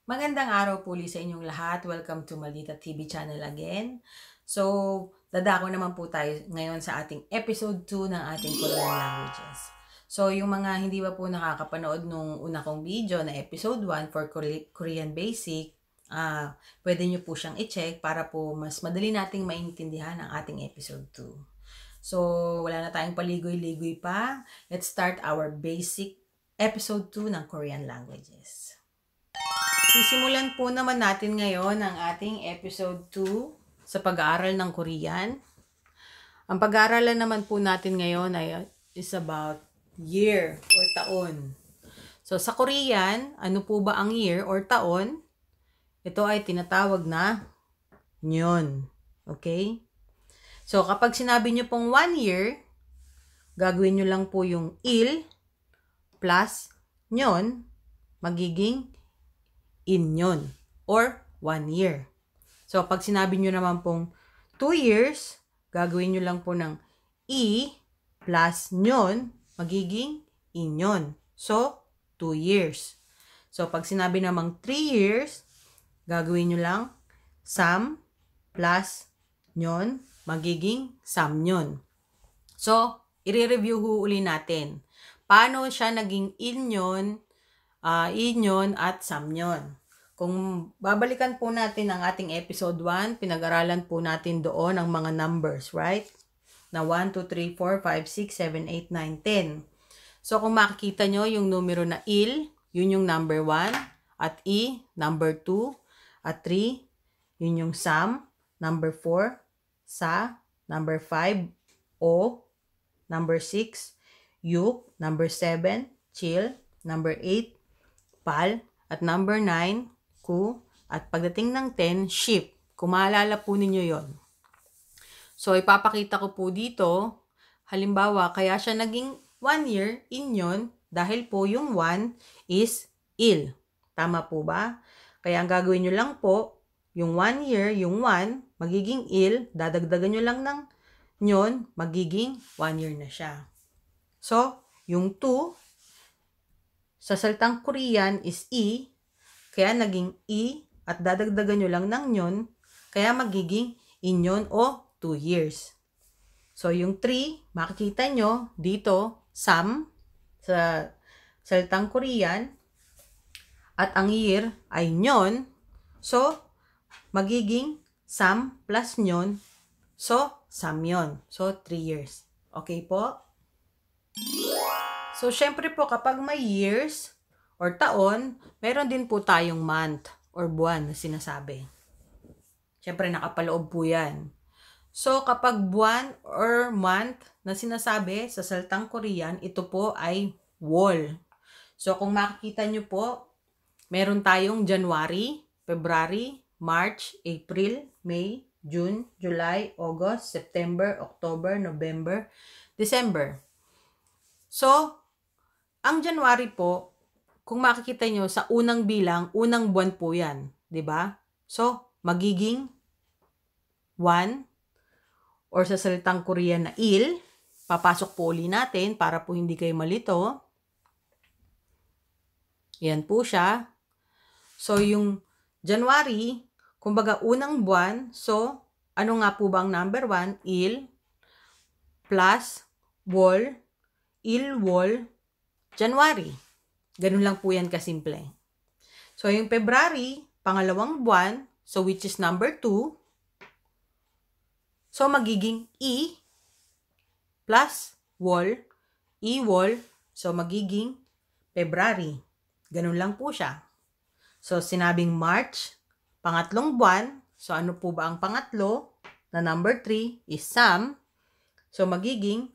Magandang araw po sa inyong lahat. Welcome to Maldita TV channel again. So, dadako naman po tayo ngayon sa ating episode 2 ng ating Korean languages. So, yung mga hindi pa po nakakapanood nung una kong video na episode 1 for Korean Basic, pwede nyo po siyang i-check para po mas madali nating maintindihan ang ating episode 2. So, wala na tayong paligoy-ligoy pa. Let's start our basic episode 2 ng Korean languages. Sisimulan po naman natin ngayon ang ating episode 2 sa pag-aaral ng Korean. Ang pag-aaralan naman po natin ngayon is about year or taon. So sa Korean, ano po ba ang year or taon? Ito ay tinatawag na nyon. Okay? So kapag sinabi nyo pong 1 year, gagawin nyo lang po yung il plus nyon, magiging inyon or 1 year. So, pag sinabi nyo naman pong 2 years, gagawin nyo lang po ng i plus nyon, magiging inyon. So, 2 years. So, pag sinabi namang 3 years, gagawin nyo lang sam plus nyon, magiging samnyon. So, i-review uli natin. Paano siya naging inyon at samnyon? Kung babalikan po natin ang ating episode 1, pinag-aralan po natin doon ang mga numbers, right? Na 1, 2, 3, 4, 5, 6, 7, 8, 9, 10. So, kung makikita nyo yung numero na il, yun yung number 1, at i, number 2, at 3, yun yung sam, number 4, sa, number 5, o, number 6, yuk, number 7, chill, number 8, pal, at number 9, ku, at pagdating ng 10, ship. Kung maalala po ninyo yon. So, ipapakita ko po dito, halimbawa, kaya siya naging 1 year, inyon, dahil po yung 1 is il. Tama po ba? Kaya ang gagawin nyo lang po, yung 1 year, yung 1, magiging il, dadagdagan nyo lang ng nyon, magiging 1 year na siya. So, yung 2, sa salitang Korean is i, kaya naging i at dadagdagan nyo lang ng nyon, kaya magiging inyon o 2 years. So, yung 3, makikita nyo dito, sam, sa salitang Korean, at ang year ay nyon, so, magiging sam plus nyon, so, samyon. So, 3 years. Okay po? So, syempre po, kapag may years, or taon, meron din po tayong month or buwan na sinasabi. Siyempre, nakapaloob po yan. So, kapag buwan or month na sinasabi sa salitang Korean, ito po ay wol. So, kung makikita nyo po, meron tayong January, February, March, April, May, June, July, August, September, October, November, December. So, ang January po, kung makikita nyo sa unang bilang, unang buwan po yan. 'Di ba? So, magiging 1 or sa salitang Korean na il, papasok po uli natin para po hindi kayo malito. Yan po siya. So, yung January, kumbaga unang buwan, so, ano nga po bang number 1? Il plus wol, il wol, January. Ganun lang po yan kasimple. So, yung February, pangalawang buwan, so which is number 2. So, magiging i plus wol, i-wol, so magiging February. Ganun lang po siya. So, sinabing March, pangatlong buwan, so ano po ba ang pangatlo? Na number 3 is sam. So, magiging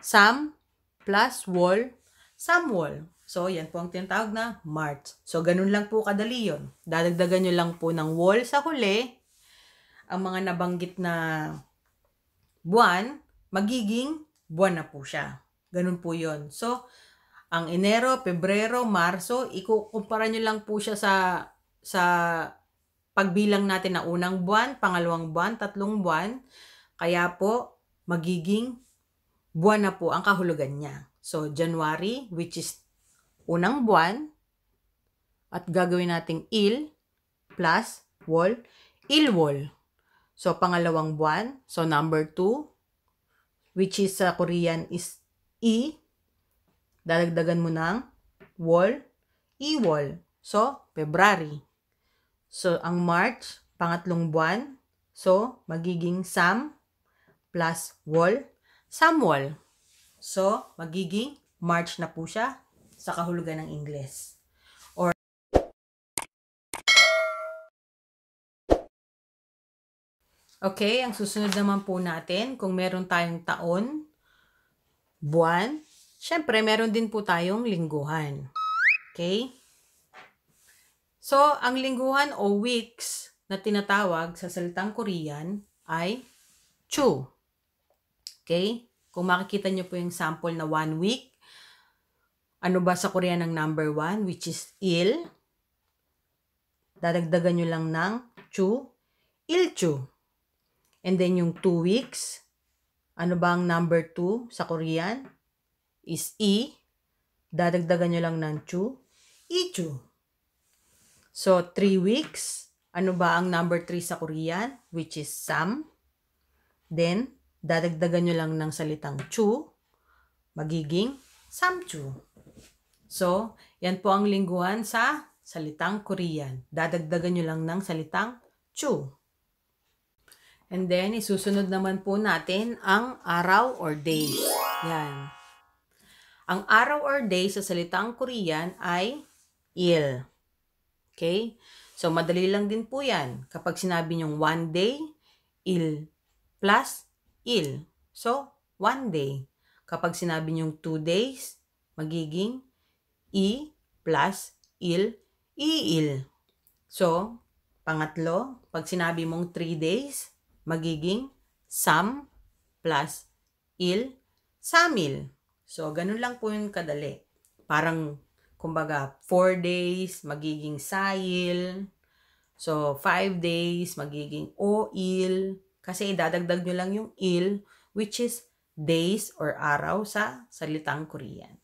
sam plus wol, samwol. So, yan po ang tinatawag na March. So, ganun lang po kadali yun. Dadagdagan nyo lang po ng wol sa huli. Ang mga nabanggit na buwan, magiging buwan na po siya. Ganun po yun. So, ang Enero, Pebrero, Marso, ikukumpara nyo lang po siya sa pagbilang natin na unang buwan, pangalawang buwan, tatlong buwan. Kaya po, magiging buwan na po ang kahulugan niya. So, January, which is unang buwan, at gagawin nating il plus wol, ilwol. So, pangalawang buwan. So, number 2, which is sa Korean is i. Dadagdagan mo ng wol, iwol. So, February. So, ang March, pangatlong buwan. So, magiging sam plus wol, samwol. So, magiging March na po siya sa kahulugan ng Ingles. Okay, ang susunod naman po natin, kung meron tayong taon, buwan, syempre meron din po tayong lingguhan. Okay? So, ang lingguhan o weeks na tinatawag sa salitang Korean ay chu. Okay? Kung makikita nyo po yung sample na 1 week, ano ba sa Korean ang number 1, which is il. Dadagdagan nyo lang ng chu, ilchu. And then yung 2 weeks, ano ba ang number 2 sa Korean? Is i. Dadagdagan nyo lang ng chu, ichu. So, 3 weeks, ano ba ang number 3 sa Korean? Which is sam. Then, dadagdagan nyo lang ng salitang chu, magiging samchu. So, yan po ang lingguhan sa salitang Korean. Dadagdagan nyo lang ng salitang chu. And then, isusunod naman po natin ang araw or days. Yan. Ang araw or day sa salitang Korean ay il. Okay? So, madali lang din po yan. Kapag sinabi nyong 1 day, il plus il. So, 1 day. Kapag sinabi nyong 2 days, magiging i plus il, iil. So, pangatlo, pag sinabi mong 3 days, magiging sam plus il, samil. So, ganun lang po yung kadali. Parang, kumbaga, 4 days, magiging sail. So, 5 days, magiging oil. Kasi idadagdag nyo lang yung il, which is days or araw sa salitang Korean.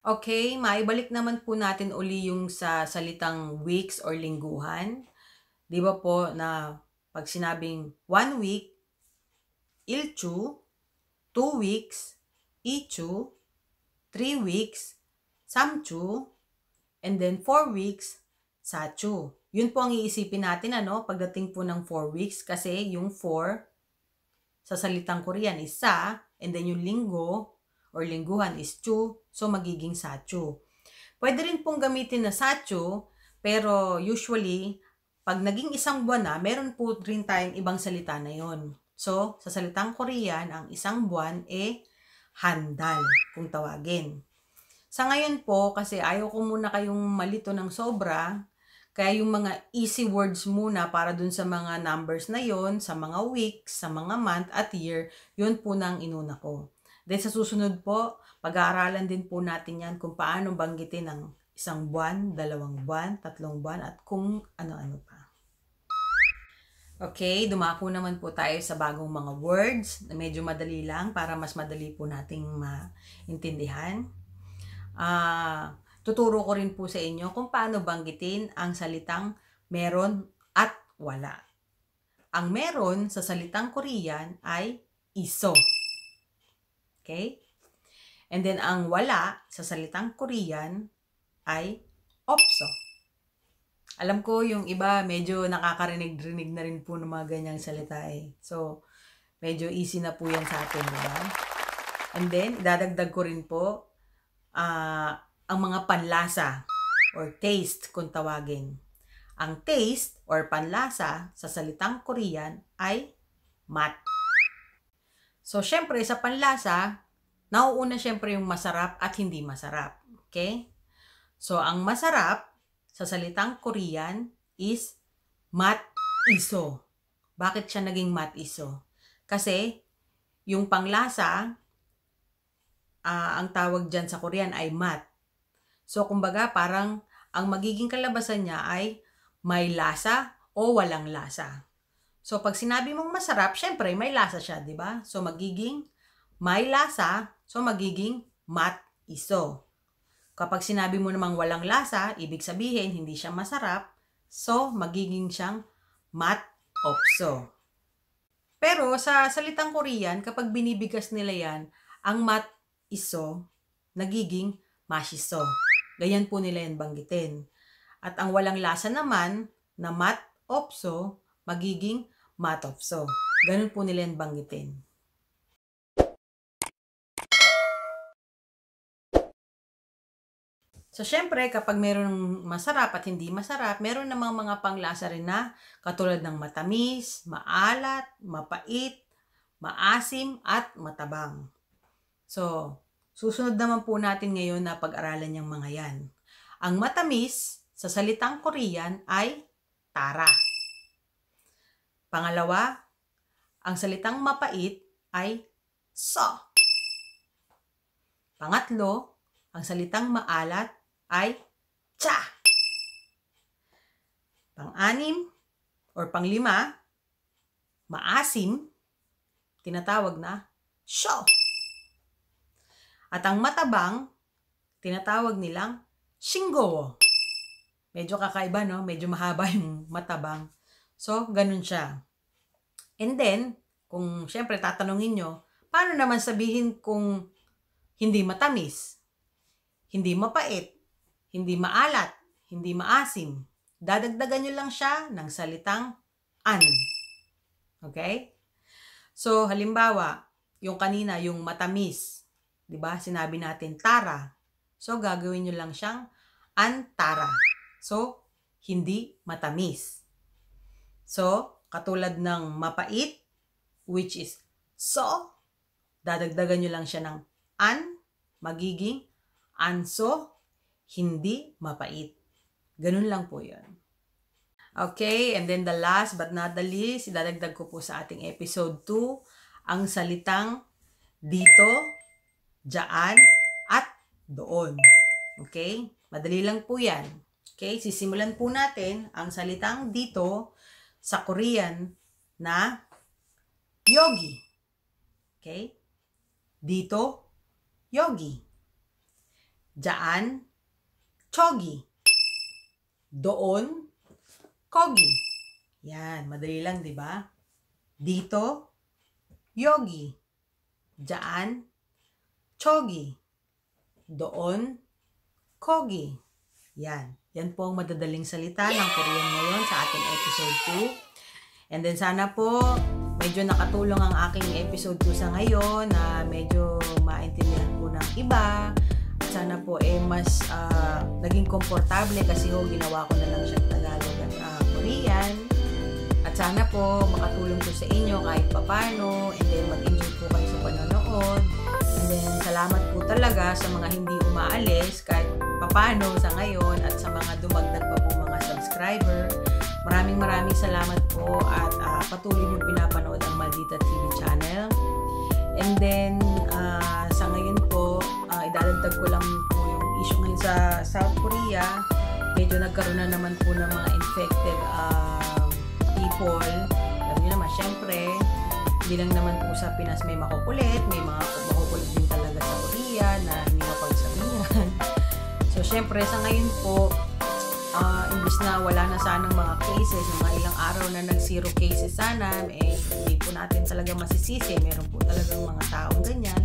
Okay, maibalik naman po natin uli yung sa salitang weeks or lingguhan. Di ba po na pag sinabing 1 week, ilchu, 2 weeks, ichu, 3 weeks, samchu, and then 4 weeks, sachu. Yun po ang iisipin natin pagdating po ng 4 weeks kasi yung 4 sa salitang Korean is sa, and then yung linggo or lingguhan is chu, so magiging sachu. Pwede rin pong gamitin na sachu, pero usually, pag naging isang buwan na, meron po rin tayong ibang salita na yon. So, sa salitang Korean, ang isang buwan handal, kung tawagin. Sa ngayon po, kasi ayaw ko muna kayong malito ng sobra, kaya yung mga easy words muna para dun sa mga numbers na yon, sa mga weeks, sa mga month at year, yun po na ang inuna ko. Then sa susunod po, pag-aaralan din po natin yan kung paano banggitin ang isang buwan, 2 buwan, 3 buwan, at kung ano-ano pa. Okay, dumako naman po tayo sa bagong mga words na medyo madali lang para mas madali po nating maintindihan. Tuturo ko rin po sa inyo kung paano banggitin ang salitang meron at wala. Ang meron sa salitang Korean ay iso. Okay? And then, ang wala sa salitang Korean ay opso. Alam ko yung iba medyo nakakarinig-rinig na rin po ng mga ganyang salita eh. So, medyo easy na po yan sa atin, diba? And then, dadagdag ko rin po ang mga panlasa or taste kung tawagin. Ang taste or panlasa sa salitang Korean ay mat. So, syempre, sa panlasa, nauuna syempre yung masarap at hindi masarap. Okay? So, ang masarap sa salitang Korean is mat-iso. Bakit siya naging mat-iso? Kasi, yung panglasa, ang tawag dyan sa Korean ay mat. So, kumbaga, parang ang magiging kalabasan niya ay may lasa o walang lasa. So, pag sinabi mong masarap, syempre, may lasa siya, di ba? So, magiging may lasa, so magiging mat-iso. Kapag sinabi mo namang walang lasa, ibig sabihin hindi siya masarap, so magiging siyang mat-opso. Pero sa salitang Korean, kapag binibigas nila yan, ang mat-iso, nagiging mashiso. Ganyan po nila yan banggitin. At ang walang lasa naman, na mat-opso, magiging mat-opso. Ganun po nila yan banggitin. So, syempre, kapag meron masarap at hindi masarap, meron namang mga panglasa rin na katulad ng matamis, maalat, mapait, maasim, at matabang. So, susunod naman po natin ngayon na pag-aralan yung mga yan. Ang matamis, sa salitang Korean, ay tara. Pangalawa, ang salitang mapait ay so. Pangatlo, ang salitang maalat ay cha. Pang-anim or panglima, maasim, tinatawag na sho. At ang matabang, tinatawag nilang shinggo. Medyo kakaiba, no? Medyo mahaba yung matabang. So, ganun siya. And then, kung syempre tatanungin nyo, paano naman sabihin kung hindi matamis, hindi mapait, hindi maalat, hindi maasim? Dadagdagan nyo lang siya ng salitang an. Okay? So, halimbawa, yung kanina, yung matamis, di ba? Sinabi natin tara. So, gagawin nyo lang siyang antara. So, hindi matamis. So, katulad ng mapait, which is so, dadagdagan nyo lang siya ng an, magiging anso, hindi mapait. Ganun lang po yun. Okay, and then the last but not the least, idadagdag ko po sa ating episode 2, ang salitang dito, dyan, at doon. Okay, madali lang po yan. Okay, sisimulan po natin ang salitang dito sa Korean na yogi. Okay, dito, yogi. Dyan, chogi. Doon, kogi. Yan, madali lang, di ba? Dito, yogi. Dyan, chogi. Doon, kogi. Yan. Yan po ang madadaling salita ng Korean ngayon sa ating episode 2. And then sana po, medyo nakatulong ang aking episode 2 sa ngayon na medyo maintindihan po ng iba. Sana po mas naging komportable kasi ginawa ko na lang siya Tagalog at Korean. At sana po makatulong po sa inyo kahit papano, and then mag-enjoy po kayo sa panonood. And then salamat po talaga sa mga hindi umaalis kahit papano sa ngayon at sa mga dumagdag pa po mga subscriber. Maraming salamat po at patuloy nyo pinapanood ang Maldita TV channel. And then sa ngayon po, idadagdag ko lang po yung issue ngayon sa South Korea. Medyo nagkaroon na naman po ng mga infected people. Alam nyo naman, syempre, hindi lang naman po sa Pinas may makukulit. May mga makukulit din talaga sa Korea na hindi mapagsabihan. So, syempre, sa ngayon po, imbis na wala na sanang mga cases, mga ilang araw na nag-zero cases sana, hindi po natin talaga masisisi. Meron po talagang mga taong ganyan.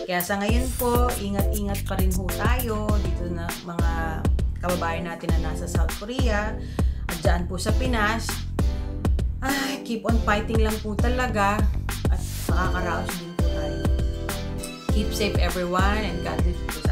Kaya sa ngayon po, ingat-ingat pa rin po tayo dito na mga kababayan natin na nasa South Korea at dyan po sa Pinas. Keep on fighting lang po talaga at makakaraos din po tayo. Keep safe everyone and God bless you.